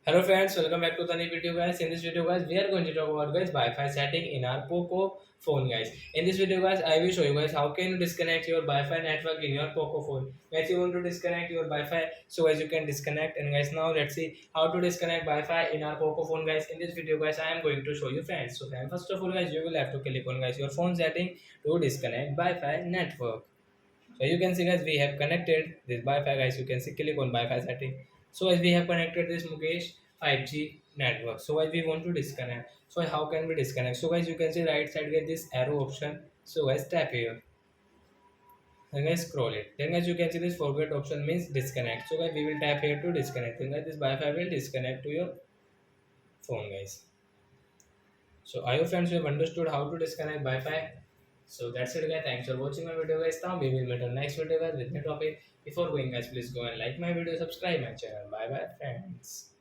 Hello friends, welcome back to the new video guys. In this video guys, we are going to talk about guys Wi-Fi setting in our Poco phone guys. In this video guys, I will show you guys how can you disconnect your Wi-Fi network in your Poco phone. Guys, you want to disconnect your Wi-Fi, so guys you can disconnect. And guys, now let's see how to disconnect Wi-Fi in our Poco phone guys. In this video guys, I am going to show you friends. So friends, first of all guys, you will have to click on guys your phone setting to disconnect Wi-Fi network. So you can see guys we have connected this Wi-Fi guys. You can see click on Wi-Fi setting. So as we have connected this Mukesh 5G network. So as we want to disconnect. So how can we disconnect? So guys you can see right side get this arrow option. So guys tap here. Then guys scroll it. Then guys you can see this forget option means disconnect. So guys we will tap here to disconnect. Then guys this Wi-Fi will disconnect to your phone guys. So I hope friends you have understood how to disconnect Wi-Fi. So that's it guys. Thanks for watching my video guys. Now we will meet on next video guys with new topic. Before going guys, please go and like my video, subscribe my channel. Bye bye friends.